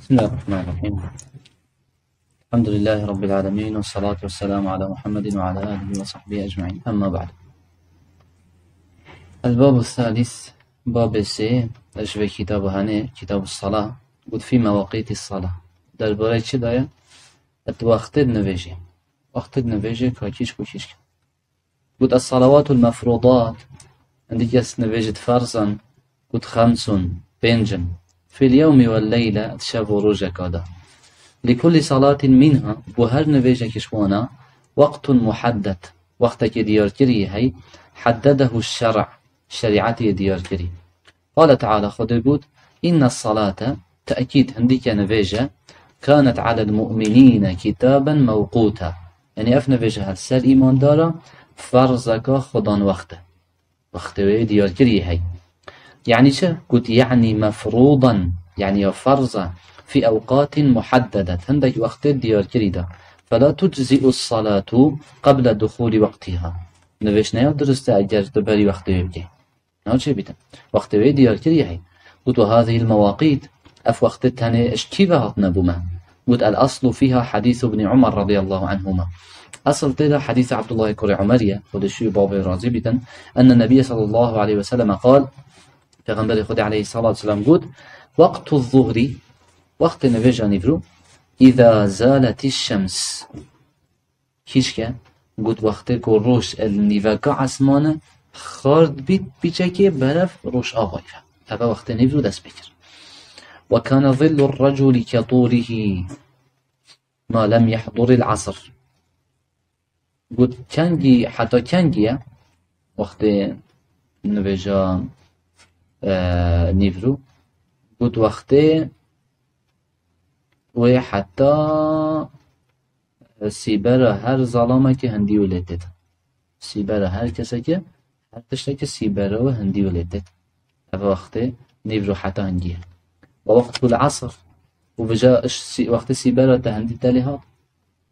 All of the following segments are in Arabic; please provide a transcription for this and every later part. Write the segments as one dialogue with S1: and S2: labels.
S1: بسم الله الرحمن الرحيم. الحمد لله رب العالمين، والصلاة والسلام على محمد وعلى آله وصحبه أجمعين، أما بعد. الباب الثالث، باب سي أشبه كتاب هاني كتاب الصلاة. قد في مواقيت الصلاة در باري چه دايا؟ وقت نويجي، وقت نويجي كاكيش كوكيش. قد الصلوات المفروضات عندك يس نويجت فرزا. قد 5 بينجن في اليوم والليلة تشاف روجك هذا. لكل صلاة منها وهر نويجة كشوانا وقت محدد، وقتك ديار كري هي حدده الشرع، شريعتي ديار كري. قال تعالى خد يقول إن الصلاة تأكيد هنديك نويجة كانت على المؤمنين كتابا موقوتا، يعني أف نويجة هالسر إيمان دارا فرزك خدان وقته، وقته ديار كري هي. يعني شو قلت؟ يعني مفروضا، يعني فرضا في أوقات محددة، عندك وقت ديار كريدا، فلا تجزئ الصلاة قبل دخول وقتها. نويش نيا درست أجر دبري وقت يبكي نوشي بيتا وقت ديار كري هي. قلت هذه المواقيت أف وقت تاني اشتبهت نبوما. قلت الأصل فيها حديث ابن عمر رضي الله عنهما. أصل تدا حديث عبد الله كوري عمرية ودشي بابي رازي بيتا أن النبي صلى الله عليه وسلم قال، پیغمبر خدا عليه الصلاة والسلام قد وقت الظهر، وقت نویجا نیفرو، إذا زالت الشمس كيشكا قد وقت روش النيفاكا عسمانه خارد بيت بيچكي برف روش آغايفه، هذا وقت نيفرو دست بكر. وكان ظل الرجل كطوله ما لم يحضر العصر. قد كانجي حتى كانجي وقت نویجا نيفرو قد وقته و حتى سيبرا هر ظلامه که هندی ولدت، سيبرا هر کسی که هر تشته که سيبرا و هندی ولدت، هذا وقته نيفرو حتى هنجيه. ووقت العصر وبجا وقت سيبرا تهندي تاليها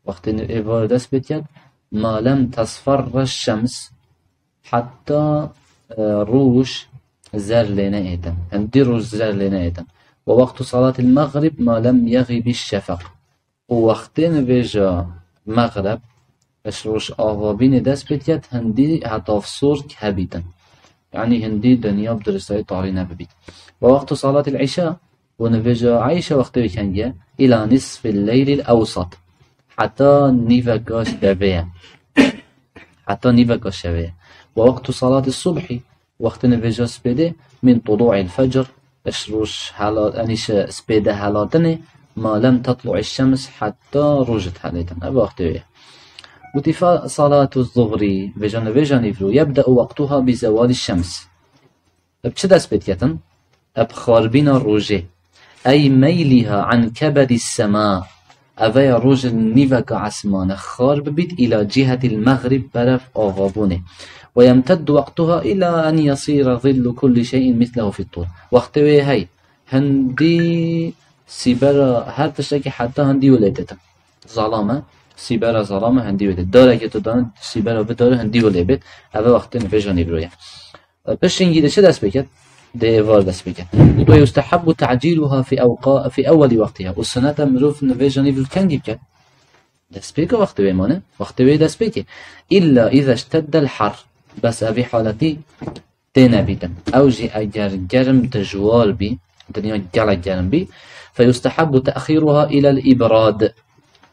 S1: وقت إيفار دست بتيد ما لم تصفر الشمس حتى روش زر لنا ايتم، هندي روش زر لنا ايتم. ووقت صلاة المغرب ما لم يغب الشفق، ووقتين بيجا مغرب اش روش آغابين دست بتيت هندي حتى فصور كهبيتن، يعني هندي دنيا بدرستاي طارينا ببيت. ووقت صلاة العشاء ونبيجا عيشة وقت بكنجة إلى نصف الليل الأوسط، حتى نيفاقاش شبيه، حتى نيفاقاش شبيه. ووقت صلاة الصبح وقت نویجا سپیده من طلوع الفجر اشروش حالات انیش سپیده حالاتنه ما لم تطلع الشمس حتى روجت حالتن. اب وقتویه. وتفا صلاة الظهر ویجا نویجا نیفرو يبدأ وقتها بزوال الشمس. اب چه دست بيتيتن؟ اب خاربين روجه، أي ميلها عن كبد السماء، اوه روج نيفك عسمان خارب بيت إلى جهة المغرب برف آغابونه. ويمتد وقتها إلى أن يصير ظل كل شيء مثله في الطول. وقت هي هندي سيبرا هر تشتكي حتى هندي ولدت ظلامة، سيبرا ظلامة هندي ولدت دارك يتدان سيبرا بدار هندي ولدت. هذا وقت نفجاني برويا بشينجي ده شو دست بكت؟ ده إيفار دست بكت. ويستحب تعجيلها في أول وقتها، والسنة مروف نفجاني بالكنجي بكت دست بكت وقت بيمانه، وقت بي دست بكت إلا إذا اشتد الحر، بس أبي حالتي تينا بيتم أوجي أجر جرم تجوال بي دنيا جل جرم بي، فيستحب تأخيرها إلى الإبراد.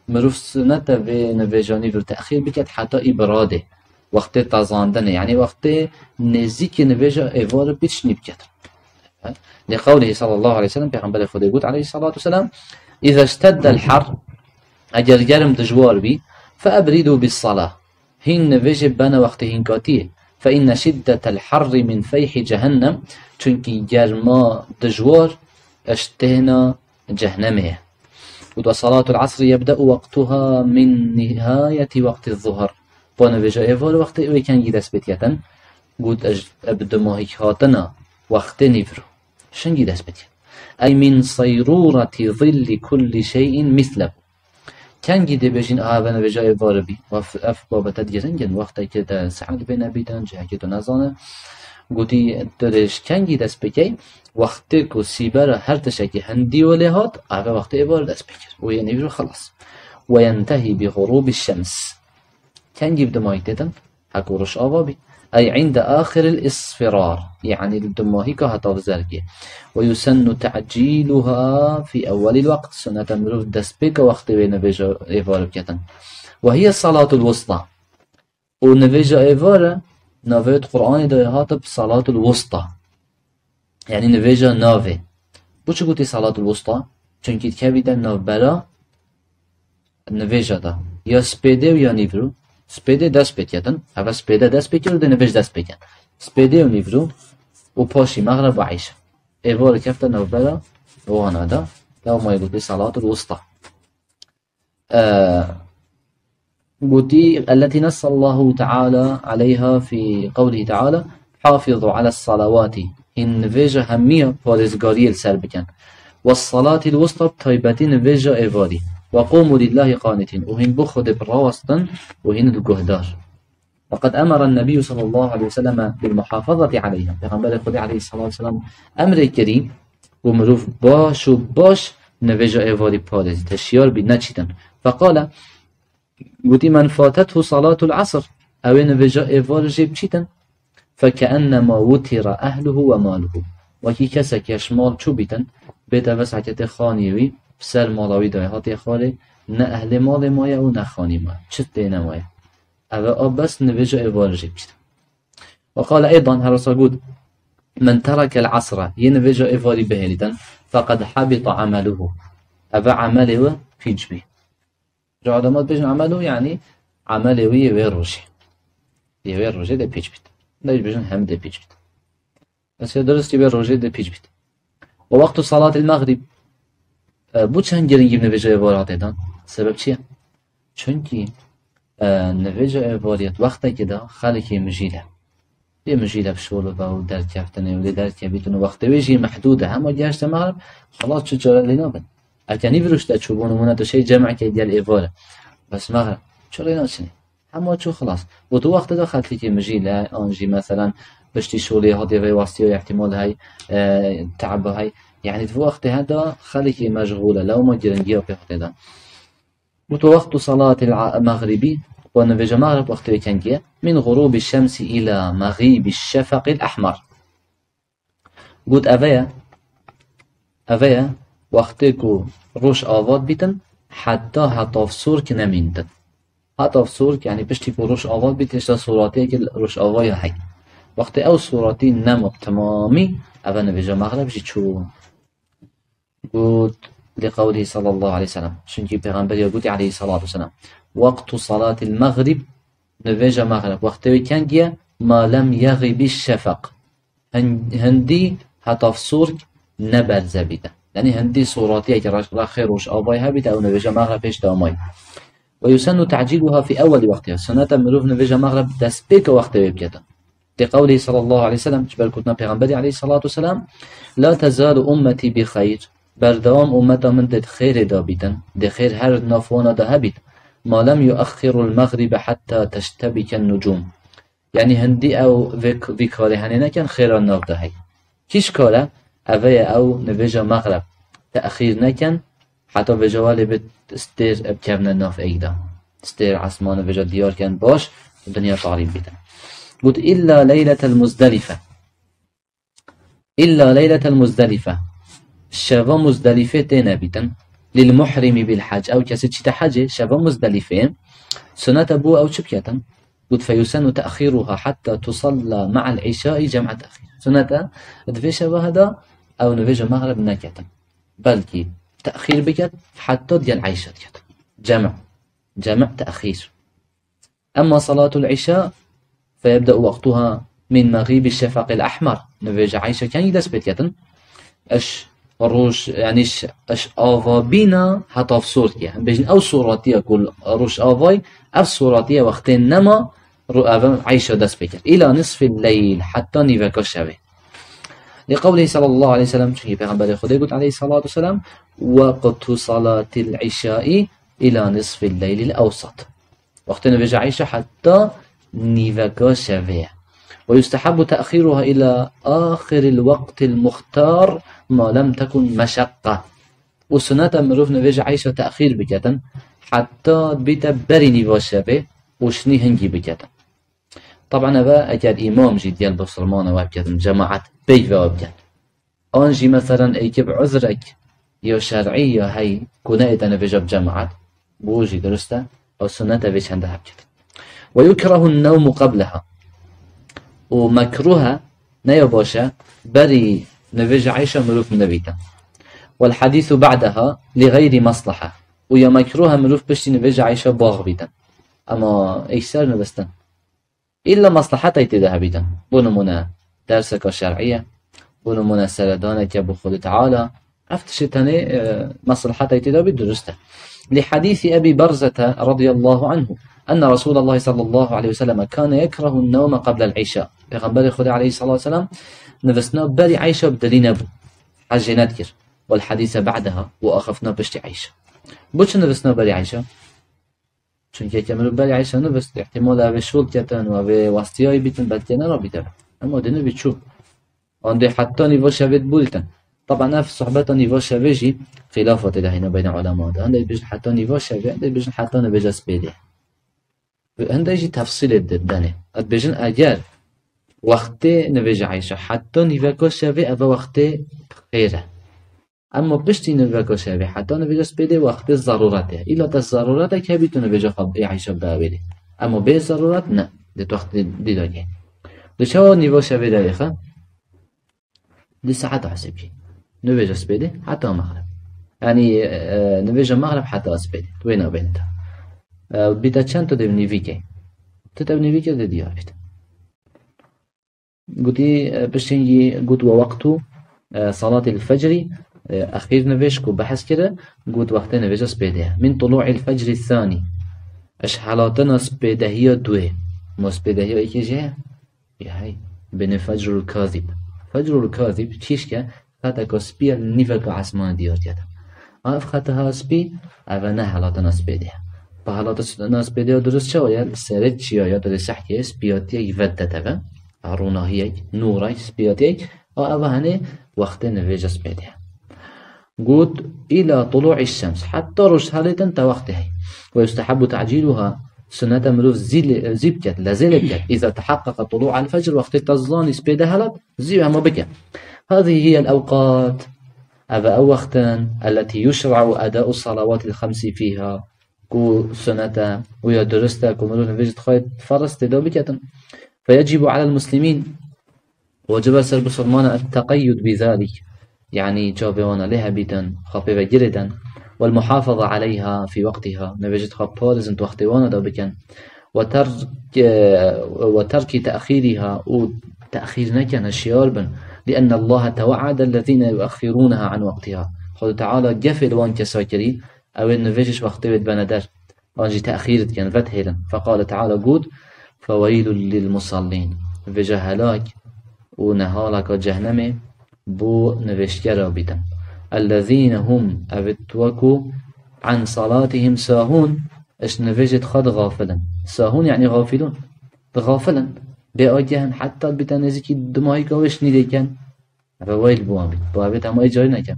S1: مروف سنة في نفجاني في التأخير بكت حتى إبراده، وقت تزاندن يعني وقت نزيك نفجا إيفار بيتشني بكت، لقوله صلى الله عليه وسلم بيغنبال خدا يقول عليه الصلاة والسلام إذا اشتد الحر أجر جرم تجوال بي فأبردوا بالصلاة، هين نفجه بنا وقت هنكاتيه، فإن شدة الحر من فيح جهنم، چونكي جرما دجوار اشتهنا جهنمه. وصلاة العصر يبدأ وقتها من نهاية وقت الظهر، ونفجه إيفار وقت ويكن جدس بتيتن قد أبدو ماهيكاتنا وقت نفرو شن جدس بتيت، أي من صيرورة ظل كل شيء مثله. كان جدي بيجين آبنا بجاي فاربي وف بابا تدجن جن وقت كده سعد بين بيتن جه كده نزانه گوتی درش کنگی دست بکی وقتی که سیبر هر تشکی هندی و لهات اوه وقتی ایوار دست بکر و یعنی برو خلاص و ینتهی بغروب الشمس کنگی بدماهی تیتن هکو روش آوا بی أي عند آخر الإصفرار يعني الدماهي كهطاف زرقية ويسن تعجيلها في أول الوقت سنة مروف دسبك وقت نبيجا إيفار بكتن وهي الصلاة الوسطى ونبيجا إيفار نافيت قرآن دايهات بصلاة الوسطى يعني نبيجا نافي بوش قوتي صلاة الوسطى چونكي تكابي دا ناف برا نبيجا دا يا سبيدي ويا نيفرو سپیده دست بکن اول سپیده دست بکن و دنویج دست بکن سپیده و نیورو و پاشی مغرب و عیشه ایوار کفت نوبرا و آنادا لو ما يقول بصلاة الوسطى قلتي التي نص الله تعالى عليها في قوله تعالى حافظوا على الصلوات إن فيجا همية بارزگاري السر بكن والصلاة الوسطى بطيبتين فيجا إيواري وقوموا لله قانتين وهن بخد براستن وهن الجهدار وقد أمر النبي صلى الله عليه وسلم بالمحافظة عليها پیغمبر خدا عليه الصلاة والسلام أمر كريم ومروف باش و باش نوجا إيواري بارز تشيار بنچيتن فقال قلت من فاتته صلاة العصر أو نوجا إيوار جيب چيتن فكأنما وتر أهله وماله وكي كسك يشمال چو بيتن بيتا وسعكت خانيوي بسر مالاوي دايهات خاله نه أهل مال مايا و نه خاني مايا چت دينا مايا أو بس نوجا إيوار جيب چيتن وقال أيضا هرسا قد من ترك العصر ينوجا إيواري بهلتن فقد حبط عمله أو عمله في جبه جو آدمات بيجن عمله يعني عمله يوير روشي يوير روشي ده بيج بيت ده بيجن هم ده بيج بيت بس درست يوير روشي ده بيج بيت ووقت صلاة المغرب بو چند گرنگی نوجا إيوارات دان سبب چیه؟ چونکی نوجا إيواريات وقتا که دا خالقی مجيله یه مجيله بشولو و در کفتنه و در کبیتون وقت ویجی محدوده همه گشت مغرب خلاص چو چرا لینا بن اکنی بروش دا چوبونمونه تو شی جمع که دیال ایواره بس مغرب چرا لینا چنی همه چو خلاص و تو وقت دا خاطری که مجيله آنجی مثلا بشتی شولی هاتی و واسطی و احتمال های تعب های يعني في وقت هذا خليكي مشغولة لو ما جرنجيا في وقت هذا وقت صلاة المغربي ونفج مغرب وقت كانجيا من غروب الشمس إلى مغيب الشفق الأحمر قلت أفيا وقتكو روش آواد بيتن حتى في سورك نمينتن حتى في سورك يعني بشتي روش آواد بيتن اشتا صوراتي كل روش آوايا هاي وقت أو صوراتي نمو تمامي أفا نفج مغرب جي چو قلت لقوله صلى الله عليه وسلم شنكي پیغمبر يقول عليه الصلاة والسلام وقت صلاة المغرب نفجا مغرب وقتوي كانجيا ما لم يغب الشفق هندي حتى في صورك نبر زبيدة يعني هندي صوراتي كرا خير وش أبايها بيتا أو نفجا مغرب إيش داماي ويسن تعجيلها في أول وقتها سنة مروف نفجا مغرب تسبيك وقتوي بكتا لقوله صلى الله عليه وسلم جبال كتنا پیغمبر عليه الصلاة والسلام لا تزال أمتي بخير بردوام أمتا من دد خير دابيتن دد خير هر نافوانا دهبيت ما لم يؤخر المغرب حتى تشتبك النجوم يعني هندي أو ذكاري هنينا كان خير الناف دهي كيش كالا أوي أو نفجا مغرب تأخير نكن حتى بجوالي بتستير بكبنا الناف أيدا استير عسمان بجا ديار كان باش الدنيا تعليم بيتن قلت إلا ليلة المزدلفة شبا مزدلفة تينا بيتن للمحرم بالحج أو كسي تحجي شبا مزدلفة سنة بو أو شبكة قلت فيسن تأخيرها حتى تصلى مع العشاء جمع تأخير سنة دفي شبا هذا أو نفيج مغرب نكتا بلكي تأخير بكت حتى ديال العشاء جمع تأخير أما صلاة العشاء فيبدأ وقتها من مغيب الشفق الأحمر نفيج عيشة كان يدس بيتيتن اش روش يعني اش آوا بينا حتى في صورتيا بيجن أو صورتيا كل روش آواي أف صورتيا وقتين نما عيشة دس بيتيت إلى نصف الليل حتى نيفاكا الشبه لقوله صلى الله عليه وسلم شكي پیغمبر خدا قلت عليه الصلاة والسلام وقت صلاة العشاء إلى نصف الليل الأوسط وقت نفيج عيشة حتى نيفاكا شبه ويستحب تأخيرها إلى آخر الوقت المختار ما لم تكن مشقة. وسنة مروف نويج عيشة تأخير بكتن حتى بيت بريني وشبه وشني هنجي بكتن. طبعا هذا أكاد إمام جي ديال بسلمانة وابكتن جماعة بيت وابكتن أنجي مثلا أيكب عذرك يا شرعية هاي كنا نويج بجماعة بوجي درسته أو سنة بيش عندها بكتن. ويكره النوم قبلها ومكروها نيباشا بري نويج عيشة مروف من بيتا. والحديث بعدها لغير مصلحة ويا مكروها مروف بشتي نويج عيشة باغ بيتا أما إيسار نبستن إلا مصلحتي تده بيتا بونمونا درسك الشرعية بونمونا سردانك أبو خود تعالى أفتشتني مصلحتي تده بدرسته. لحديث أبي برزة رضي الله عنه أن رسول الله صلى الله عليه وسلم كان يكره النوم قبل العشاء. پیغمبر خدا عليه الصلاة والسلام نفسنا بري عيشة بدلين أبو حاجة ندكر والحديث بعدها وأخفنا بشتي عيشة. بوش نفسنا بري عيشة؟ چونك كمرو بري عيشة نفس احتمال أبي شغل كتن وأبي واسطياي بيتن بلتين نرى بيتن أما دينو بيتشو عندي حتى نيفو شابت بولتن. طبعا في صحبات نيفو شابيجي خلافات ده هنا بين علماء ده عندي بيجن حتى نيفو شابي عندي بيجن حتى نبيجا سبيدي عندي يجي تفصيل الدنيا بيجن أجار وقت نبيجا عيشة حتى نيفو شابي أبا وقت خيره اما بشتي نبيجا شابي حتى نبيجا سبيدي وقت الضرورته إلا الضرورات كابي تو نبيجا خب عيشة بابيدي اما بي ضرورات نه ده وقت دي داجي لشوا نيفو شابي ده يخا دي ساعات حسبي نبيجا سبيدي حتى مغرب يعني نبيجا مغرب حتى سبيدي وين بينتها بيتا چند تا دبنيفيكي تتبنيفيكي ده ديابت قلتي بشتنجي قلت ووقته صلاة الفجر أخير نبيشكو بحث كده قلت وقت نبيجا سبيدي من طلوع الفجر الثاني اش حالاتنا سبيدي هي دوه ما سبيدي هي ايكي جيه هاي بين فجر الكاذب فجر الكاذب تشيشكا خاتكو سبيا نيفكا عسمان ديوت يدا اف خاتها سبي اوه حالاتنا سبيدي فحالات ناس بيديو درست شوية سرد شيء دل سحكي سبياتي ودته عرونا هي نوراي سبياتي أو هني وقت نفيجس بيدها قلت إلى طلوع الشمس حتى رشحلت انت وقتها. ويستحب تعجيلها سنة مروف زيبكت لزيلبكت إذا تحقق طلوع الفجر وقت التظلان سبيدها لب زيبها ما بك. هذه هي الأوقات أبا وقتا التي يشرع أداء الصلوات الخمس فيها كو سنة ويا درستا كو مروف نفيجت خايت فرس تدو بكتا. فيجب على المسلمين وجب سر بسلمان التقيد بذلك يعني جابوانا لها بيتا خفيفة جدا والمحافظة عليها في وقتها نفيجت خبارز انت وقتوانا دو بكن وترك تأخيرها وتأخير نكن الشياربا لأن الله توعد الذين يؤخرونها عن وقتها. خذ تعالى قفل وان كساكري أو نفيجش وقتوت بندر وانجي تأخير كان فتهلا فقال تعالى قود فويل للمصلين فيجا هلاك ونهالك جهنم بو نفشكرا بيتم الذين هم أبتوكوا عن صلاتهم ساهون اش نفجت خد غافلا ساهون يعني غافلون غافلا بأجهن حتى بتنزكي دماغك وش نديكن فويل بوابت هم اجاري نكن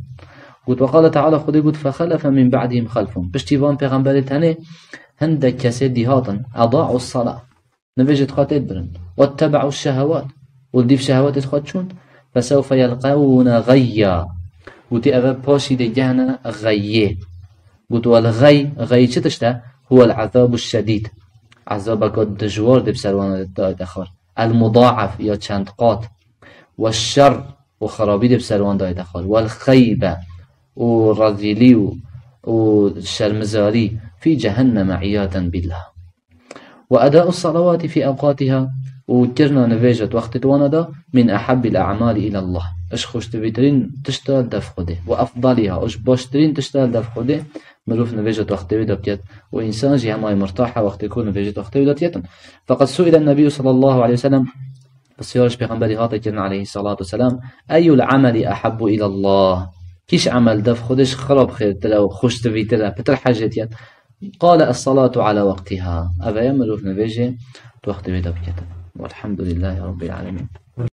S1: قلت وقال تعالى خدي قلت فخلف من بعدهم خلفهم بشتيفان پیغمبرت هنه هندك كسي ديهاتا أضاعوا الصلاة نفجت خاتت برن واتبعوا الشهوات والديف شهوات تخدشون فسوف يلقون غيا قلت أبا باشي دي جهنا غيه قلت والغي چتشتا هو العذاب الشديد عذابك الدجوار دي بسروان الدائد أخر المضاعف يا چندقات والشر وخرابي دي بسروان دائد أخر والخيبة والرذيلي والشرمزاري في جهنم عياذا بالله. وأداء الصلوات في أوقاتها وكرنا نفيجت وقت تواندا من أحب الأعمال إلى الله اش خوشترين تشتغل دفخده وأفضلها اش باشترين تشتغل دفخده مروف نفيجت وقت ويدا بكت وإنسان جي هماي مرتاحة وقت يكون نفيجت وقت ويدا بكت. فقد سئل النبي صلى الله عليه وسلم بسيارش بيغنبري هاتا كرنا عليه الصلاة والسلام أي العمل أحب إلى الله كيش عمل دفخدش خراب خير تلا وخوشتري تلا بتر حاجات قال الصلاة على وقتها أبا يمروف نفيجي وقت ويدا بكت. والحمد لله رب العالمين.